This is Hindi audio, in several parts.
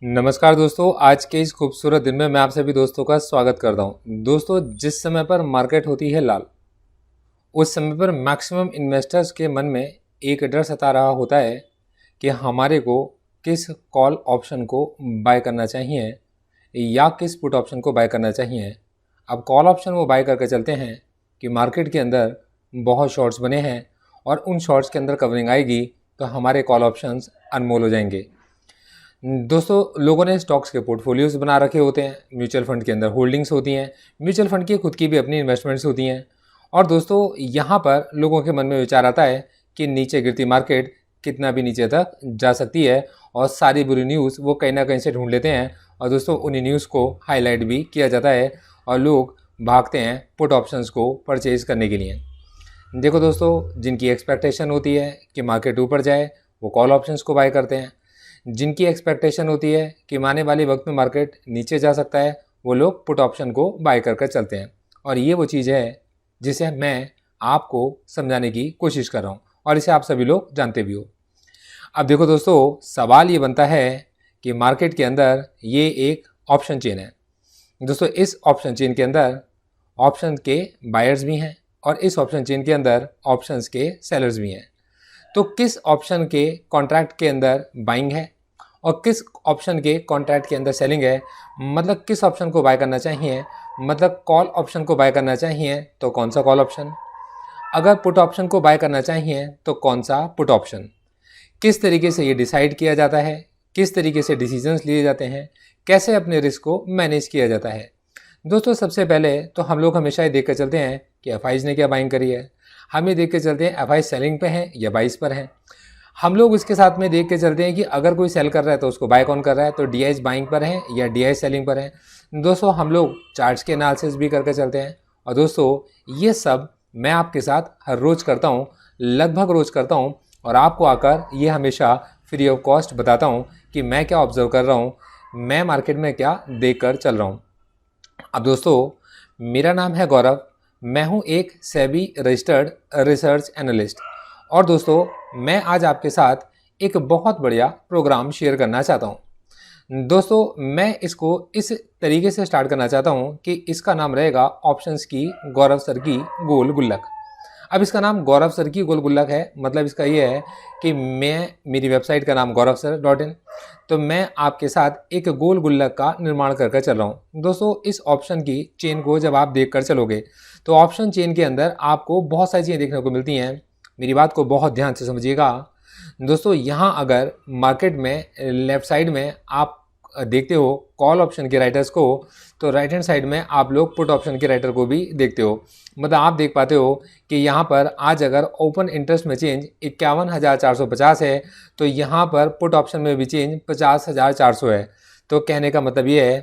नमस्कार दोस्तों, आज के इस खूबसूरत दिन में मैं आप सभी दोस्तों का स्वागत करता हूं। दोस्तों, जिस समय पर मार्केट होती है लाल, उस समय पर मैक्सिमम इन्वेस्टर्स के मन में एक डर सता रहा होता है कि हमारे को किस कॉल ऑप्शन को बाय करना चाहिए या किस पुट ऑप्शन को बाय करना चाहिए। अब कॉल ऑप्शन वो बाय करके चलते हैं कि मार्केट के अंदर बहुत शॉर्ट्स बने हैं और उन शॉर्ट्स के अंदर कवरिंग आएगी तो हमारे कॉल ऑप्शंस अनमोल हो जाएंगे। दोस्तों, लोगों ने स्टॉक्स के पोर्टफोलियोज बना रखे होते हैं, म्यूचुअल फंड के अंदर होल्डिंग्स होती हैं, म्यूचुअल फंड की खुद की भी अपनी इन्वेस्टमेंट्स होती हैं। और दोस्तों, यहाँ पर लोगों के मन में विचार आता है कि नीचे गिरती मार्केट कितना भी नीचे तक जा सकती है और सारी बुरी न्यूज़ वो कहीं ना कहीं से ढूंढ लेते हैं और दोस्तों उन्हीं न्यूज़ को हाईलाइट भी किया जाता है और लोग भागते हैं पुट ऑप्शंस को परचेज़ करने के लिए। देखो दोस्तों, जिनकी एक्सपेक्टेशन होती है कि मार्केट ऊपर जाए वो कॉल ऑप्शंस को बाय करते हैं, जिनकी एक्सपेक्टेशन होती है कि आने वाले वक्त में मार्केट नीचे जा सकता है वो लोग पुट ऑप्शन को बाय कर चलते हैं। और ये वो चीज़ है जिसे मैं आपको समझाने की कोशिश कर रहा हूँ और इसे आप सभी लोग जानते भी हो। अब देखो दोस्तों, सवाल ये बनता है कि मार्केट के अंदर ये एक ऑप्शन चेन है। दोस्तों, इस ऑप्शन चेन के अंदर ऑप्शन के बायर्स भी हैं और इस ऑप्शन चेन के अंदर ऑप्शंस के सेलर्स भी हैं। तो किस ऑप्शन के कॉन्ट्रैक्ट के अंदर बाइंग है और किस ऑप्शन के कॉन्ट्रैक्ट के अंदर सेलिंग है, मतलब किस ऑप्शन को बाय करना चाहिए, मतलब कॉल ऑप्शन को बाय करना चाहिए तो कौन सा कॉल ऑप्शन, अगर पुट ऑप्शन को बाय करना चाहिए तो कौन सा पुट ऑप्शन, किस तरीके से ये डिसाइड किया जाता है, किस तरीके से डिसीजंस लिए जाते हैं, कैसे अपने रिस्क को मैनेज किया जाता है। दोस्तों, सबसे पहले तो हम लोग हमेशा ये देख कर चलते हैं कि एफआईज ने क्या बाइंग करी है। हम ये देख के चलते हैं एफआई सेलिंग पे है या बाइस पर है। हम लोग इसके साथ में देख के चलते हैं कि अगर कोई सेल कर रहा है तो उसको बाय कौन कर रहा है, तो डीआईज बाइंग पर है या डीआई सेलिंग पर है। दोस्तों, हम लोग चार्ट्स के एनालिसिस भी करके चलते हैं और दोस्तों ये सब मैं आपके साथ हर रोज़ करता हूँ, लगभग रोज़ करता हूँ और आपको आकर ये हमेशा फ्री ऑफ कॉस्ट बताता हूँ कि मैं क्या ऑब्जर्व कर रहा हूँ, मैं मार्केट में क्या देख कर चल रहा हूँ। अब दोस्तों, मेरा नाम है गौरव, मैं हूं एक सेबी रजिस्टर्ड रिसर्च एनालिस्ट और दोस्तों मैं आज आपके साथ एक बहुत बढ़िया प्रोग्राम शेयर करना चाहता हूं। दोस्तों, मैं इसको इस तरीके से स्टार्ट करना चाहता हूं कि इसका नाम रहेगा ऑप्शंस की गौरव सर की गोल गुल्लक। अब इसका नाम गौरव सर की गोल गुल्लक है, मतलब इसका ये है कि मेरी वेबसाइट का नाम gauravsir.in, तो मैं आपके साथ एक गोल गुल्लक का निर्माण कर चल रहा हूँ। दोस्तों, इस ऑप्शन की चेन को जब आप देख कर चलोगे तो ऑप्शन चेन के अंदर आपको बहुत सारी चीज़ें देखने को मिलती हैं। मेरी बात को बहुत ध्यान से समझिएगा। दोस्तों, यहाँ अगर मार्केट में लेफ़्ट साइड में आप देखते हो कॉल ऑप्शन के राइटर्स को, तो राइट हैंड साइड में आप लोग पुट ऑप्शन के राइटर को भी देखते हो। मतलब आप देख पाते हो कि यहाँ पर आज अगर ओपन इंटरेस्ट में चेंज 51,450 है तो यहाँ पर पुट ऑप्शन में भी चेंज 50,400 है। तो कहने का मतलब ये है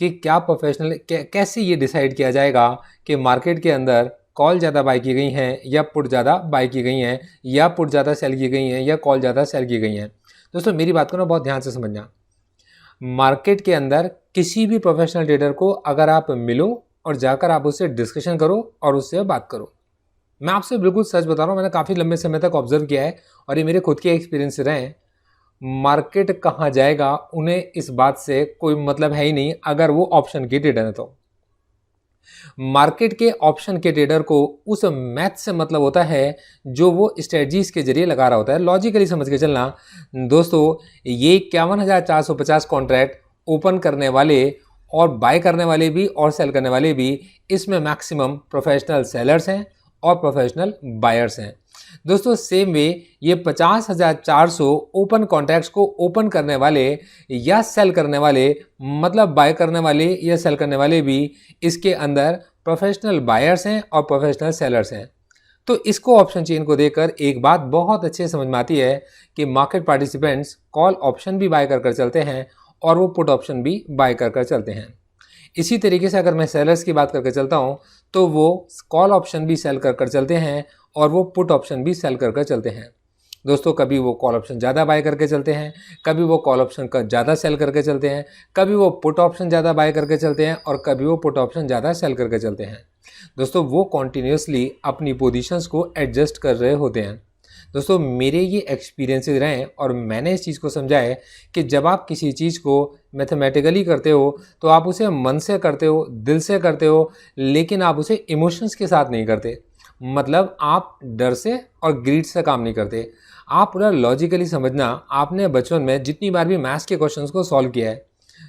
कि क्या प्रोफेशनल कैसे ये डिसाइड किया जाएगा कि मार्केट के अंदर कॉल ज़्यादा बाय की गई हैं या पुट ज़्यादा बाय की गई हैं, या पुट ज़्यादा सेल की गई हैं या कॉल ज़्यादा सेल की गई हैं। दोस्तों, मेरी बात को ना बहुत ध्यान से समझना। मार्केट के अंदर किसी भी प्रोफेशनल ट्रेडर को अगर आप मिलो और जाकर आप उससे डिस्कशन करो और उससे बात करो, मैं आपसे बिल्कुल सच बता रहा हूँ, मैंने काफ़ी लंबे समय तक ऑब्जर्व किया है और ये मेरे खुद के एक्सपीरियंस से रहे हैं। मार्केट कहाँ जाएगा उन्हें इस बात से कोई मतलब है ही नहीं अगर वो ऑप्शन के ट्रेडर है तो। मार्केट के ऑप्शन के ट्रेडर को उस मैथ से मतलब होता है जो वो स्ट्रेटजीज के जरिए लगा रहा होता है। लॉजिकली समझ के चलना दोस्तों, ये 51,450 कॉन्ट्रैक्ट ओपन करने वाले और बाय करने वाले भी और सेल करने वाले भी, इसमें मैक्सिमम प्रोफेशनल सेलर्स हैं और प्रोफेशनल बायर्स हैं। दोस्तों, सेम वे ये 50,400 ओपन कॉन्ट्रैक्ट्स को ओपन करने वाले या सेल करने वाले, मतलब बाय करने वाले या सेल करने वाले भी इसके अंदर प्रोफेशनल बायर्स हैं और प्रोफेशनल सेलर्स हैं। तो इसको ऑप्शन चेन को देखकर एक बात बहुत अच्छे से समझ में आती है कि मार्केट पार्टिसिपेंट्स कॉल ऑप्शन भी बाय कर चलते हैं और वो पुट ऑप्शन भी बाय कर चलते हैं। इसी तरीके से अगर मैं सेलर्स की बात करके चलता हूँ तो वो कॉल ऑप्शन भी सेल कर चलते हैं और वो पुट ऑप्शन भी सेल कर चलते हैं। दोस्तों, कभी वो कॉल ऑप्शन ज़्यादा बाय करके चलते हैं, कभी वो कॉल ऑप्शन का ज़्यादा सेल करके चलते हैं, कभी वो पुट ऑप्शन ज़्यादा बाय करके चलते हैं और कभी वो पुट ऑप्शन ज़्यादा सेल करके चलते हैं। दोस्तों, वो कॉन्टीन्यूसली अपनी पोजीशंस को एडजस्ट कर रहे होते हैं। दोस्तों मेरे ये एक्सपीरियंसेस रहे हैं और मैंने इस चीज़ को समझा है कि जब आप किसी चीज़ को मैथमेटिकली करते हो तो आप उसे मन से करते हो, दिल से करते हो, लेकिन आप उसे इमोशंस के साथ नहीं करते। मतलब आप डर से और ग्रीड से काम नहीं करते। आप पूरा लॉजिकली समझना, आपने बचपन में जितनी बार भी मैथ्स के क्वेश्चंस को सॉल्व किया है,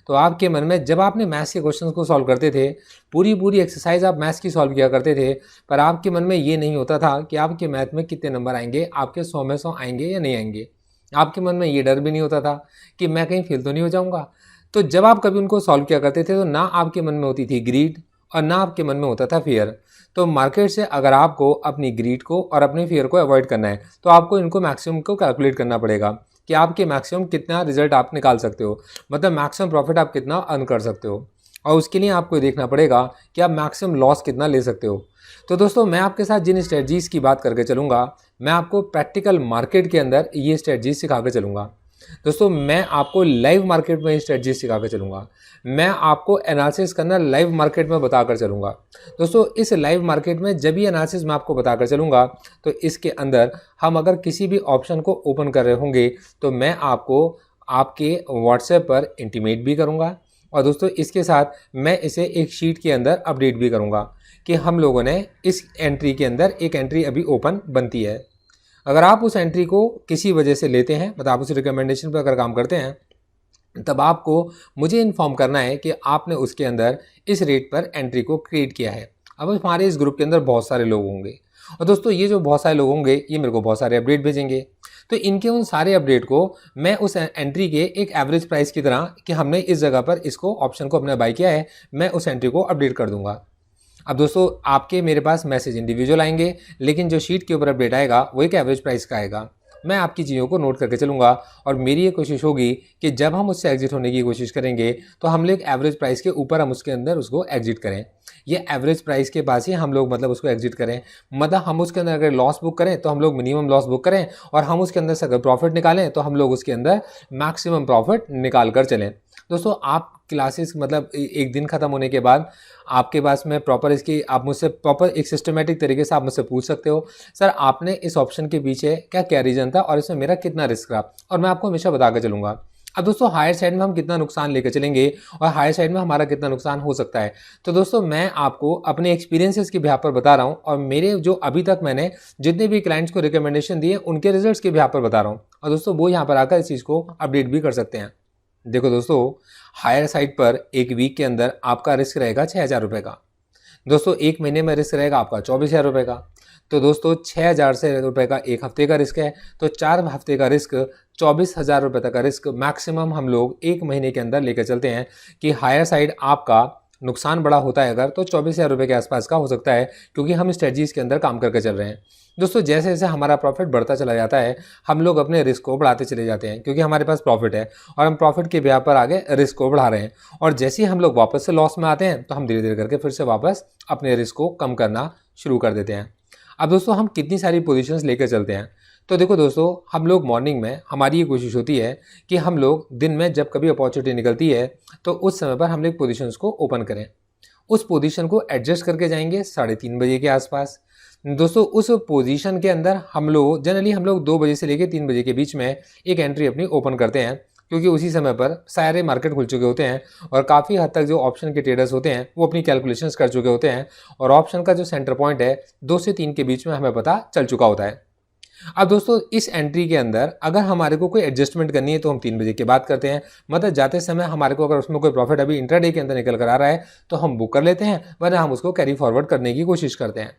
तो आपके मन में जब आपने मैथ्स के क्वेश्चंस को सॉल्व करते थे, पूरी पूरी एक्सरसाइज आप मैथ्स की सॉल्व किया करते थे, पर आपके मन में ये नहीं होता था कि आपके मैथ में कितने नंबर आएंगे, आपके 100 में 100 आएंगे या नहीं आएंगे। आपके मन में ये डर भी नहीं होता था कि मैं कहीं फेल तो नहीं हो जाऊंगा। तो जब आप कभी उनको सॉल्व किया करते थे तो ना आपके मन में होती थी ग्रीड और ना आपके मन में होता था फियर। तो मार्केट से अगर आपको अपनी ग्रीड को और अपने फियर को अवॉइड करना है तो आपको इनको मैक्सिमम को कैलकुलेट करना पड़ेगा कि आपके मैक्सिमम कितना रिजल्ट आप निकाल सकते हो, मतलब मैक्सिमम प्रॉफिट आप कितना अर्न कर सकते हो, और उसके लिए आपको देखना पड़ेगा कि आप मैक्सिमम लॉस कितना ले सकते हो। तो दोस्तों मैं आपके साथ जिन स्ट्रेटजीज़ की बात करके चलूँगा, मैं आपको प्रैक्टिकल मार्केट के अंदर ये स्ट्रेटजीज सिखा के चलूँगा। दोस्तों मैं आपको लाइव मार्केट में स्ट्रेटजी सिखा कर चलूँगा। मैं आपको एनालिसिस करना लाइव मार्केट में बताकर चलूँगा। दोस्तों इस लाइव मार्केट में जब भी एनालिसिस मैं आपको बताकर चलूँगा तो इसके अंदर हम अगर किसी भी ऑप्शन को ओपन कर रहे होंगे तो मैं आपको आपके व्हाट्सएप पर इंटीमेट भी करूँगा, और दोस्तों इसके साथ मैं इसे एक शीट के अंदर अपडेट भी करूँगा कि हम लोगों ने इस एंट्री के अंदर एक एंट्री अभी ओपन बनती है। अगर आप उस एंट्री को किसी वजह से लेते हैं, मतलब आप उस रिकमेंडेशन पर अगर काम करते हैं, तब आपको मुझे इन्फॉर्म करना है कि आपने उसके अंदर इस रेट पर एंट्री को क्रिएट किया है। अब हमारे इस ग्रुप के अंदर बहुत सारे लोग होंगे, और दोस्तों ये जो बहुत सारे लोग होंगे ये मेरे को बहुत सारे अपडेट भेजेंगे। तो इनके उन सारे अपडेट को मैं उस एंट्री के एक एवरेज प्राइस की तरह कि हमने इस जगह पर इसको ऑप्शन को अपने बाय किया है, मैं उस एंट्री को अपडेट कर दूंगा। अब दोस्तों आपके मेरे पास मैसेज इंडिविजुअल आएंगे, लेकिन जो शीट के ऊपर अपडेट आएगा वो एक एवरेज प्राइस का आएगा। मैं आपकी चीज़ों को नोट करके चलूँगा, और मेरी ये कोशिश होगी कि जब हम उससे एग्जिट होने की कोशिश करेंगे तो हम लोग एवरेज प्राइस के ऊपर हम उसके अंदर उसको एग्जिट करें। ये एवरेज प्राइस के पास ही हम लोग मतलब उसको एग्जिट करें, मतलब हम उसके अंदर अगर लॉस बुक करें तो हम लोग मिनिमम लॉस बुक करें, और हम उसके अंदर से अगर प्रॉफिट निकालें तो हम लोग उसके अंदर मैक्सिमम प्रॉफिट निकाल कर चलें। दोस्तों आप क्लासेस मतलब एक दिन ख़त्म होने के बाद आपके पास में प्रॉपर इसकी आप मुझसे प्रॉपर एक सिस्टमेटिक तरीके से आप मुझसे पूछ सकते हो, सर आपने इस ऑप्शन के पीछे क्या रीज़न था और इसमें मेरा कितना रिस्क रहा, और मैं आपको हमेशा बता के चलूँगा। अब दोस्तों हायर साइड में हम कितना नुकसान लेकर चलेंगे और हायर साइड में हमारा कितना नुकसान हो सकता है, तो दोस्तों मैं आपको अपने एक्सपीरियंसेस के बिहाफ पर बता रहा हूँ, और मेरे जो अभी तक मैंने जितने भी क्लाइंट्स को रिकमेंडेशन दिए उनके रिजल्ट्स के बिहाफ पर बता रहा हूँ, और दोस्तों वो यहाँ पर आकर इस चीज़ को अपडेट भी कर सकते हैं। देखो दोस्तों हायर साइड पर एक वीक के अंदर आपका रिस्क रहेगा 6,000 रुपये का। दोस्तों एक महीने में रिस्क रहेगा आपका 24,000 रुपये का। तो दोस्तों 6,000 से रुपये का एक हफ्ते का रिस्क है, तो 4 हफ्ते का रिस्क 24,000 रुपये तक का रिस्क मैक्सिमम हम लोग एक महीने के अंदर लेकर चलते हैं कि हायर साइड आपका नुकसान बड़ा होता है अगर तो 24,000 रुपये के आसपास का हो सकता है, क्योंकि हम स्ट्रेटजीज़ के अंदर काम करके चल रहे हैं। दोस्तों जैसे जैसे हमारा प्रॉफिट बढ़ता चला जाता है हम लोग अपने रिस्क को बढ़ाते चले जाते हैं, क्योंकि हमारे पास प्रॉफिट है और हम प्रॉफिट के ब्याह पर आगे रिस्क को बढ़ा रहे हैं, और जैसे ही हम लोग वापस से लॉस में आते हैं तो हम धीरे धीरे करके फिर से वापस अपने रिस्क को कम करना शुरू कर देते हैं। अब दोस्तों हम कितनी सारी पोजीशंस लेकर चलते हैं, तो देखो दोस्तों हम लोग मॉर्निंग में हमारी ये कोशिश होती है कि हम लोग दिन में जब कभी अपॉर्चुनिटी निकलती है तो उस समय पर हम लोग पोजीशंस को ओपन करें, उस पोजीशन को एडजस्ट करके जाएंगे 3:30 बजे के आसपास। दोस्तों उस पोजीशन के अंदर हम लोग जनरली 2 बजे से लेकर 3 बजे के बीच में एक एंट्री अपनी ओपन करते हैं, क्योंकि उसी समय पर सारे मार्केट खुल चुके होते हैं और काफ़ी हद तक जो ऑप्शन के ट्रेडर्स होते हैं वो अपनी कैलकुलेशंस कर चुके होते हैं, और ऑप्शन का जो सेंटर पॉइंट है 2 से 3 के बीच में हमें पता चल चुका होता है। अब दोस्तों इस एंट्री के अंदर अगर हमारे को कोई एडजस्टमेंट करनी है तो हम 3 बजे के बाद करते हैं, मतलब जाते समय हमारे को अगर उसमें कोई प्रॉफिट अभी इंट्राडे के अंदर निकल कर आ रहा है तो हम बुक कर लेते हैं, वरना हम उसको कैरी फॉरवर्ड करने की कोशिश करते हैं।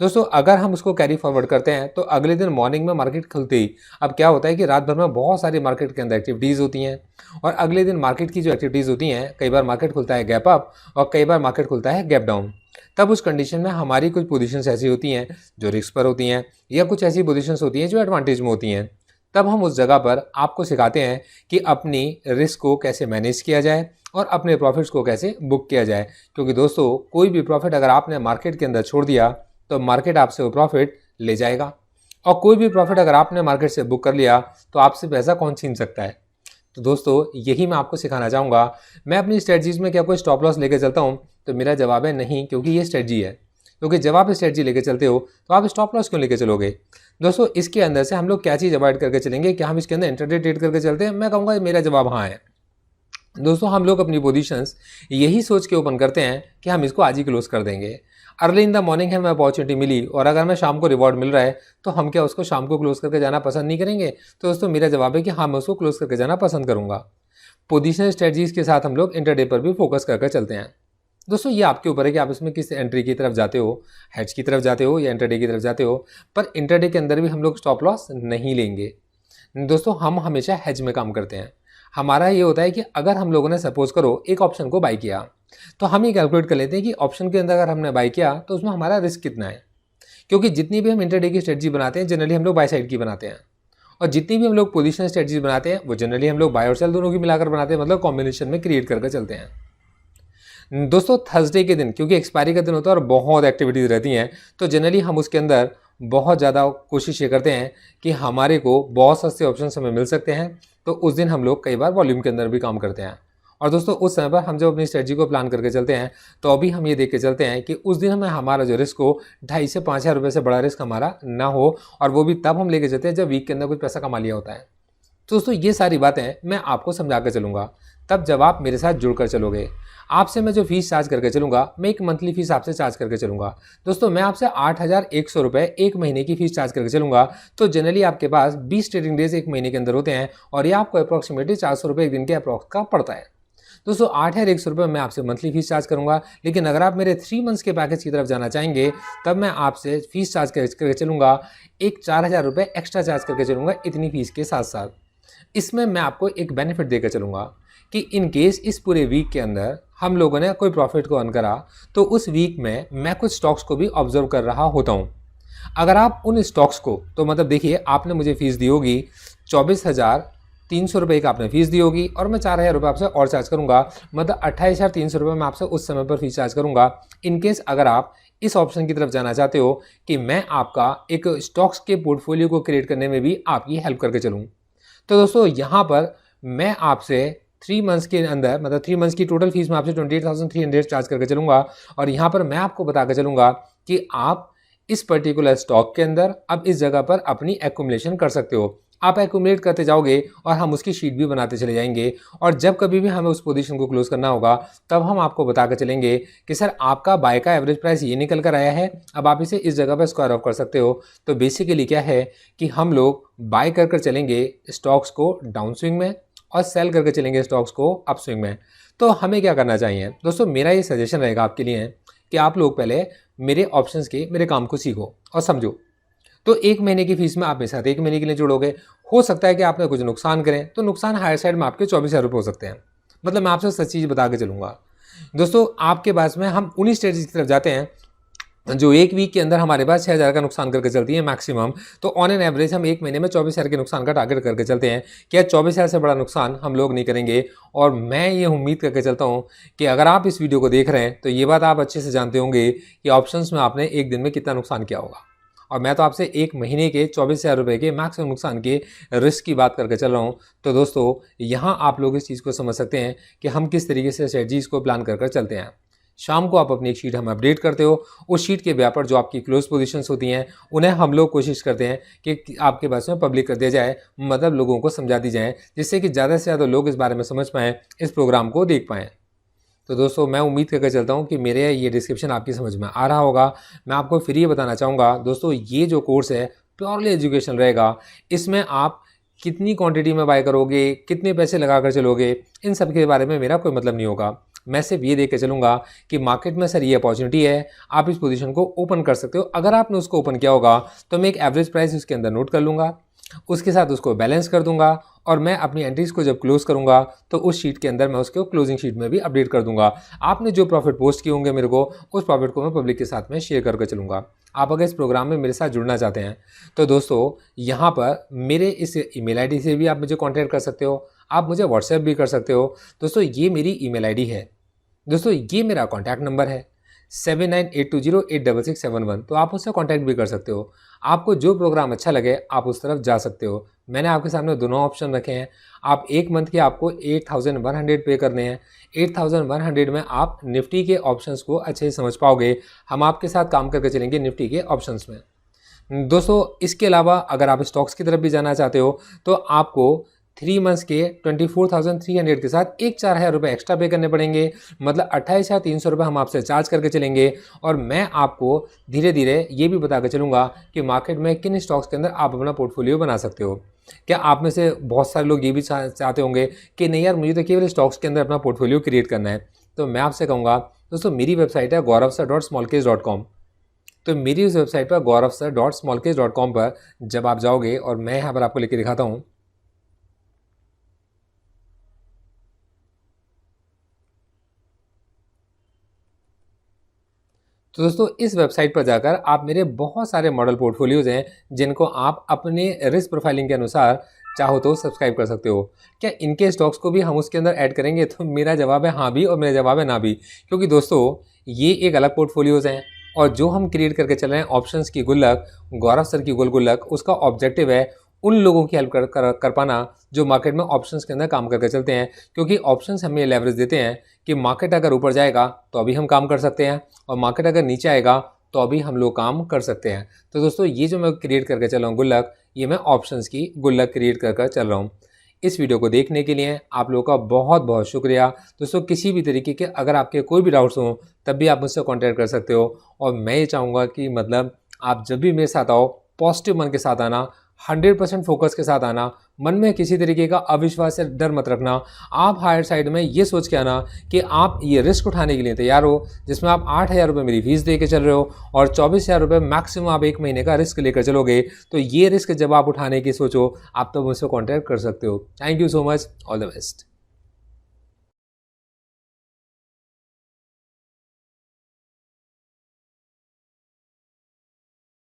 दोस्तों अगर हम उसको कैरी फॉरवर्ड करते हैं तो अगले दिन मॉर्निंग में मार्केट खुलते ही अब क्या होता है कि रात भर में बहुत सारी मार्केट के अंदर एक्टिविटीज़ होती हैं, और अगले दिन मार्केट की जो एक्टिविटीज़ होती हैं कई बार मार्केट खुलता है गैप अप और कई बार मार्केट खुलता है गैप डाउन। तब उस कंडीशन में हमारी कुछ पोजीशंस ऐसी होती हैं जो रिस्क पर होती हैं, या कुछ ऐसी पोजीशंस होती हैं जो एडवांटेज में होती हैं। तब हम उस जगह पर आपको सिखाते हैं कि अपनी रिस्क को कैसे मैनेज किया जाए और अपने प्रॉफिट्स को कैसे बुक किया जाए, क्योंकि दोस्तों कोई भी प्रॉफिट अगर आपने मार्केट के अंदर छोड़ दिया तो मार्केट आपसे वो प्रॉफिट ले जाएगा, और कोई भी प्रॉफिट अगर आपने मार्केट से बुक कर लिया तो आपसे पैसा कौन छीन सकता है। तो दोस्तों यही मैं आपको सिखाना चाहूँगा। मैं अपनी स्ट्रेटजीज़ में क्या कोई स्टॉप लॉस लेके चलता हूँ, तो मेरा जवाब है नहीं, क्योंकि ये स्ट्रेटजी है। क्योंकि जब आप स्ट्रेटजी लेके चलते हो तो आप स्टॉप लॉस क्यों लेके चलोगे। दोस्तों इसके अंदर से हम लोग क्या चीज़ अवॉइड करके चलेंगे, क्या हम इसके अंदर इंट्राडे ट्रेड करके चलते हैं? मैं कहूँगा मेरा जवाब हाँ है। दोस्तों हम लोग अपनी पोजीशंस यही सोच के ओपन करते हैं कि हम इसको आज ही क्लोज कर देंगे। अर्ली इन द मॉर्निंग हमें अपॉर्चुनिटी मिली और अगर हमें शाम को रिवॉर्ड मिल रहा है तो हम क्या उसको शाम को क्लोज करके जाना पसंद नहीं करेंगे? तो दोस्तों मेरा जवाब है कि हाँ, मैं उसको क्लोज करके जाना पसंद करूंगा। पोजीशनल स्ट्रेटजीज के साथ हम लोग इंटरडे पर भी फोकस करके चलते हैं। दोस्तों ये आपके ऊपर है कि आप इसमें किस एंट्री की तरफ जाते हो, हेड्ज की तरफ जाते हो या इंटरडे की तरफ जाते हो। पर इंटरडे के अंदर भी हम लोग स्टॉप लॉस नहीं लेंगे। दोस्तों हम हमेशा हेज में काम करते हैं। हमारा ये होता है कि अगर हम लोगों ने सपोज करो एक ऑप्शन को बाई किया, तो हम ये कैलकुलेट कर लेते हैं कि ऑप्शन के अंदर अगर हमने बाई किया तो उसमें हमारा रिस्क कितना है। क्योंकि जितनी भी हम इंटरडे की स्ट्रेटजी बनाते हैं जनरली हम लोग बाई साइड की बनाते हैं, और जितनी भी हम लोग पोजीशन स्ट्रेटजी बनाते हैं वो जनरली हम लोग बाय और सेल दोनों की मिलाकर बनाते हैं, मतलब कॉम्बिनेशन में क्रिएट करके चलते हैं। दोस्तों थर्सडे के दिन क्योंकि एक्सपायरी का दिन होता है और बहुत एक्टिविटीज़ रहती हैं, तो जनरली हम उसके अंदर बहुत ज़्यादा कोशिश ये करते हैं कि हमारे को बहुत सस्ते ऑप्शन हमें मिल सकते हैं, तो उस दिन हम लोग कई बार वॉल्यूम के अंदर भी काम करते हैं। और दोस्तों उस समय पर हम जब अपनी स्ट्रेटजी को प्लान करके चलते हैं तो अभी हम ये देख के चलते हैं कि उस दिन हमें हमारा जो रिस्क हो 2,500 से 5,000 रुपये से बड़ा रिस्क हमारा ना हो, और वो भी तब हम लेके चलते हैं जब वीक के अंदर कुछ पैसा कमा लिया होता है। तो दोस्तों ये सारी बातें मैं आपको समझा कर चलूँगा तब जब आप मेरे साथ जुड़कर चलोगे। आपसे मैं जो फीस चार्ज करके चलूँगा, मैं एक मंथली फीस आपसे चार्ज करके चलूँगा। दोस्तों मैं आपसे 8,100 रुपये एक महीने की फीस चार्ज करके चलूँगा। तो जनरली आपके पास 20 ट्रेडिंग डेज एक महीने के अंदर होते हैं और ये आपको अप्रॉक्सीमेटली 400 रुपये एक दिन के अप्रॉक्स का पड़ता है। दोस्तों 8,100 रुपये मैं आपसे मंथली फीस चार्ज करूँगा, लेकिन अगर आप मेरे 3 मंथ्स के पैकेज की तरफ जाना चाहेंगे तब मैं आपसे फीस चार्ज करके चलूँगा, एक 4,000 रुपये एक्स्ट्रा चार्ज करके चलूँगा इतनी फीस के साथ साथ। इसमें मैं आपको एक बेनिफिट देकर चलूँगा कि इन केस इस पूरे वीक के अंदर हम लोगों ने कोई प्रॉफिट को अर्न करा तो उस वीक में मैं कुछ स्टॉक्स को भी ऑब्जर्व कर रहा होता हूँ। अगर आप उन स्टॉक्स को, तो मतलब देखिए आपने मुझे फीस दी होगी 24,300 रुपये का आपने फीस दी होगी और मैं 4,000 रुपये आपसे और चार्ज करूँगा, मतलब 28,300 रुपये मैं आपसे उस समय पर फीस चार्ज करूँगा। इनकेस अगर आप इस ऑप्शन की तरफ जाना चाहते हो कि मैं आपका एक स्टॉक्स के पोर्टफोलियो को क्रिएट करने में भी आपकी हेल्प करके चलूँ, तो दोस्तों यहाँ पर मैं आपसे 3 मंथ्स के अंदर, मतलब 3 मंथ्स की टोटल फीस में आपसे 28,300 चार्ज करके चलूँगा। और यहाँ पर मैं आपको बता कर चलूँगा कि आप इस पर्टिकुलर स्टॉक के अंदर अब इस जगह पर अपनी एक्यूमुलेशन कर सकते हो। आप एक्यूमुलेट करते जाओगे और हम उसकी शीट भी बनाते चले जाएंगे, और जब कभी भी हमें उस पोजीशन को क्लोज करना होगा तब हम आपको बता कर चलेंगे कि सर आपका बाय का एवरेज प्राइस ये निकल कर आया है, अब आप इसे इस जगह पर स्क्वायर ऑफ कर सकते हो। तो बेसिकली क्या है कि हम लोग बाय कर चलेंगे स्टॉक्स को डाउन स्विंग में और सेल करके चलेंगे स्टॉक्स को अप स्विंग में। तो हमें क्या करना चाहिए दोस्तों, मेरा ये सजेशन रहेगा आपके लिए कि आप लोग पहले मेरे ऑप्शंस के मेरे काम को सीखो और समझो। तो एक महीने की फीस में आप मेरे साथ एक महीने के लिए जुड़ोगे, हो सकता है कि आपने कुछ नुकसान करें तो नुकसान हायर साइड में आपके 24,000 रुपये हो सकते हैं। मतलब मैं आपसे सच चीज़ बता के चलूँगा। दोस्तों आपके पास में हम उन्हीं स्ट्रेटजी की तरफ जाते हैं जो एक वीक के अंदर हमारे पास 6,000 का नुकसान करके चलती है मैक्सिमम। तो ऑन एन एवरेज हम एक महीने में 24,000 के नुकसान का टारगेट करके चलते हैं। क्या 24,000 से बड़ा नुकसान हम लोग नहीं करेंगे। और मैं ये उम्मीद करके चलता हूँ कि अगर आप इस वीडियो को देख रहे हैं तो ये बात आप अच्छे से जानते होंगे कि ऑप्शंस में आपने एक दिन में कितना नुकसान किया होगा। और मैं तो आपसे एक महीने के 24,000 रुपये के मैक्सिमम नुकसान के रिस्क की बात करके चल रहा हूँ। तो दोस्तों यहाँ आप लोग इस चीज़ को समझ सकते हैं कि हम किस तरीके से स्ट्रेटजीज को प्लान कर चलते हैं। शाम को आप अपनी एक शीट हम अपडेट करते हो, उस शीट के व्यापार जो आपकी क्लोज पोजीशंस होती हैं उन्हें हम लोग कोशिश करते हैं कि आपके पास में पब्लिक कर दिया जाए, मतलब लोगों को समझा दी जाए, जिससे कि ज़्यादा से ज़्यादा लोग इस बारे में समझ पाएँ, इस प्रोग्राम को देख पाएँ। तो दोस्तों मैं उम्मीद करके चलता हूँ कि मेरे ये डिस्क्रिप्शन आपकी समझ में आ रहा होगा। मैं आपको फिर ये बताना चाहूँगा दोस्तों, ये जो कोर्स है प्योरली एजुकेशन रहेगा। इसमें आप कितनी क्वांटिटी में बाय करोगे, कितने पैसे लगा कर चलोगे, इन सब के बारे में मेरा कोई मतलब नहीं होगा। मैं सिर्फ ये देख के चलूँगा कि मार्केट में सर ये अपॉर्चुनिटी है, आप इस पोजीशन को ओपन कर सकते हो। अगर आपने उसको ओपन किया होगा तो मैं एक एवरेज प्राइस उसके अंदर नोट कर लूँगा, उसके साथ उसको बैलेंस कर दूंगा, और मैं अपनी एंट्रीज को जब क्लोज करूंगा तो उस शीट के अंदर मैं उसको क्लोजिंग शीट में भी अपडेट कर दूंगा। आपने जो प्रॉफिट पोस्ट किए होंगे मेरे को, उस प्रॉफिट को मैं पब्लिक के साथ में शेयर करके चलूँगा। आप अगर इस प्रोग्राम में मेरे साथ जुड़ना चाहते हैं तो दोस्तों यहाँ पर मेरे इस ईमेल आईडी से भी आप मुझे कॉन्टैक्ट कर सकते हो, आप मुझे व्हाट्सएप भी कर सकते हो। दोस्तों ये मेरी ईमेल आईडी है, दोस्तों ये मेरा कॉन्टैक्ट नंबर है 7982086671। तो आप उससे कांटेक्ट भी कर सकते हो। आपको जो प्रोग्राम अच्छा लगे आप उस तरफ जा सकते हो। मैंने आपके सामने दोनों ऑप्शन रखे हैं। आप एक मंथ के आपको 8,100 पे करने हैं। 8,100 में आप निफ्टी के ऑप्शंस को अच्छे से समझ पाओगे। हम आपके साथ काम करके चलेंगे निफ्टी के ऑप्शंस में। दोस्तों इसके अलावा अगर आप स्टॉक्स की तरफ भी जाना चाहते हो तो आपको 3 मंथ्स के 24,300 के साथ एक 4,000 रुपये एक्स्ट्रा पे करने पड़ेंगे। मतलब 28,300 रुपये हम आपसे चार्ज करके चलेंगे। और मैं आपको धीरे धीरे ये भी बता के चलूँगा कि मार्केट में किन स्टॉक्स के अंदर आप अपना पोर्टफोलियो बना सकते हो। क्या आप में से बहुत सारे लोग ये भी चाहते होंगे कि नहीं यार, मुझे तो केवल स्टॉक्स के अंदर अपना पोर्टफोलियो क्रिएट करना है। तो मैं आपसे कहूँगा दोस्तों, मेरी वेबसाइट है gauravsir.smallcase.com। तो मेरी उस वेबसाइट पर gauravsir.smallcase.com पर जब आप जाओगे और मैं यहाँ पर आपको लेके दिखाता हूँ, तो दोस्तों इस वेबसाइट पर जाकर आप मेरे बहुत सारे मॉडल पोर्टफोलियोज हैं जिनको आप अपने रिस्क प्रोफाइलिंग के अनुसार चाहो तो सब्सक्राइब कर सकते हो। क्या इनके स्टॉक्स को भी हम उसके अंदर ऐड करेंगे? तो मेरा जवाब है हाँ भी और मेरा जवाब है ना भी, क्योंकि दोस्तों ये एक अलग पोर्टफोलियोज हैं और जो हम क्रिएट करके चल रहे हैं ऑप्शंस की गुल्लक, गौरव सर की गुल्लक, उसका ऑब्जेक्टिव है उन लोगों की हेल्प कर पाना जो मार्केट में ऑप्शंस के अंदर काम करके चलते हैं। क्योंकि ऑप्शंस हमें लेवरेज देते हैं कि मार्केट अगर ऊपर जाएगा तो अभी हम काम कर सकते हैं और मार्केट अगर नीचे आएगा तो अभी हम लोग काम कर सकते हैं। तो दोस्तों ये जो मैं क्रिएट करके चल रहा हूँ गुल्लक, ये मैं ऑप्शंस की गुल्लक क्रिएट कर चल रहा हूँ। इस वीडियो को देखने के लिए आप लोगों का बहुत बहुत शुक्रिया। दोस्तों किसी भी तरीके के अगर आपके कोई भी डाउट्स हों तब भी आप मुझसे कॉन्टैक्ट कर सकते हो। और मैं ये चाहूँगा कि मतलब आप जब भी मेरे साथ आओ पॉजिटिव मन के साथ आना, 100% फोकस के साथ आना, मन में किसी तरीके का अविश्वास या डर मत रखना। आप हायर साइड में ये सोच के आना कि आप ये रिस्क उठाने के लिए तैयार हो जिसमें आप 8,000 रुपये मेरी फीस दे के चल रहे हो और 24,000 रुपये मैक्सिमम आप एक महीने का रिस्क लेकर चलोगे। तो ये रिस्क जब आप उठाने की सोचो आप तो मुझसे कॉन्टैक्ट कर सकते हो। Thank you so much, all the best.